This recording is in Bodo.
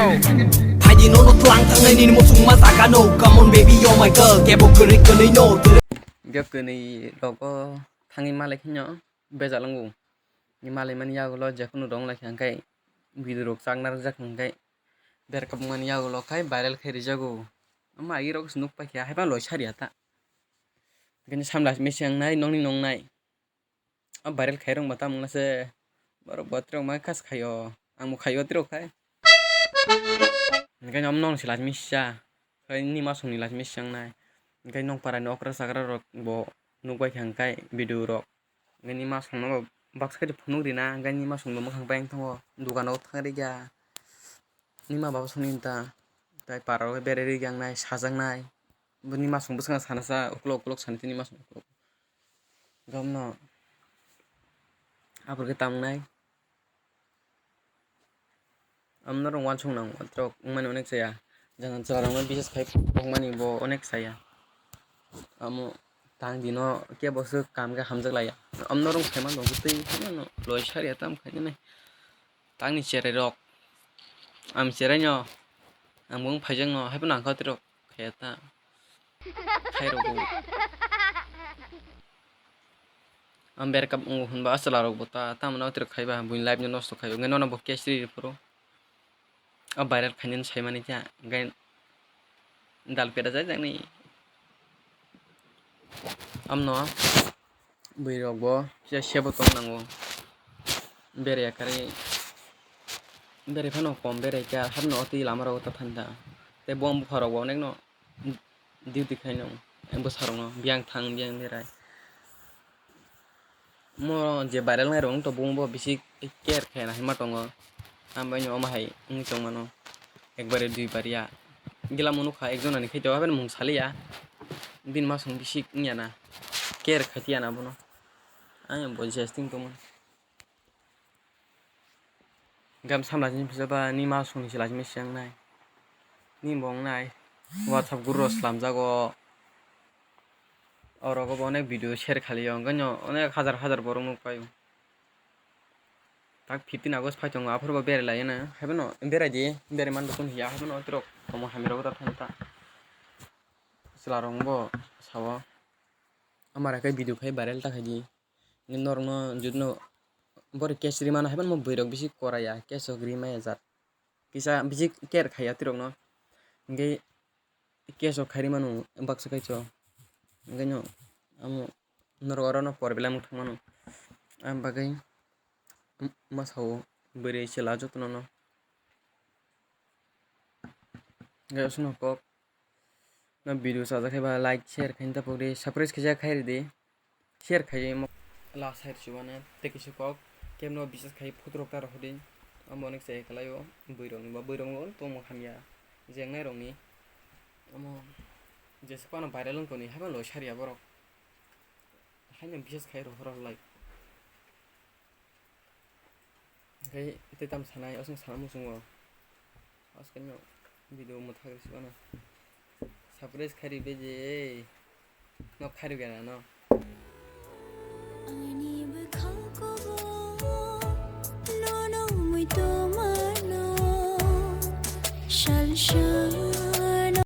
Haji nono tuang tangai ni musung masaka no. Come on baby you're my girl. Kebo kerik kenai no. Gap kini logo tangi malek nyo bejalangu. Ni malek mani yago lo jakunu dong lagi angkai. Biduruk sangnar jak angkai. Biar kapungan yago lo kai viral kai rijago. Ama iro snuk pa kya heban lo syari ata. Kini samlas mesiang nai nong nai. Viral kai rong mata mungna se baru batrong makas kayo. Ang kayo tiro kai. Kini om nong silas misya. Kai ni masung nilas mesiang nai. Kini nong para nokra sakra rok bo nukbai angkai bidurok. Kini masung no baksa kai phunuk dina. Kini masung no makang bang tho. Dukan ok thangri ga. Nima bawa suninta. Tai para ok bereri gang nai sajang nai. Ni masung busang sanasa uklok saniti ni masung uklok. Gamno. Apur ke tam nai. Amna rong wan sung nang trok mani onek saya. Jangan celarang mah bisnis kai pong mani bo onek saya. Amo tang dino kia bosu kam ka hamjak laya. Amna rong kai man dong gutei no loi syari atam kai ne. Tang ni cere rok. Am cere nyo. Am bung phajang no hai panang ka trok kai ta. Kai ro. Am ber kap hun ba asala rok bota tam na trok kai ba buin live nyo nosto kai. Ngeno na bo kesri pro. Viral khanyan sai mani kya gai dal peda jai jang ni amno buirok bo sebo tong nango bere kare bere phano kom bere kya habno oti lamaro ta thanda te bom pharo bo nek no duty khaino embo sarong no biang thang biang berai mo je viral ngai rong to bom bo bisi care khaina hima tongo ambai no mahai ung chong mano ekbare duibar ya gila monu kha ekjon ani khaito haben mung salia bin masung bisik nyana care khatia na bono ang bo jesting to mon gam samla jin pisa ni masung ni sila mesiang nai ni bong nai whatsapp guru slam jago oro go onek video share khali ganyo onek hajar borong nuk payo tak 15 August phai tongo aphor ba bere lai na hebno bere di bere man dokun hiya hebno trok tomo hamiro ta thanta silarong bo sawa amara kai video khai viral ta khai ni norno judno bor kesri man heban mo boirok bisi koraya keso grima yazat kisa bisi ker khaya tirok no ngai keso khari manu baksa kai cho ganyo amo nororo no porbela muk thangmanu am bagai masao bere chela jotno no gai suno kok na video saja khai ba like share khain ta pore surprise khija khai de share khai mo la side chubana te kisu kok kemno bises khai photorok ta rohde amo onek se kalayo boirong to mo khamya jengnai rongni amo jese pano viral ko ni haban lo sharia borok haina bises khai ro horo like gai tetam sanai osong sanamu sungo askanyo video mo thagri sibana surprise khari beje no khari gana no shall show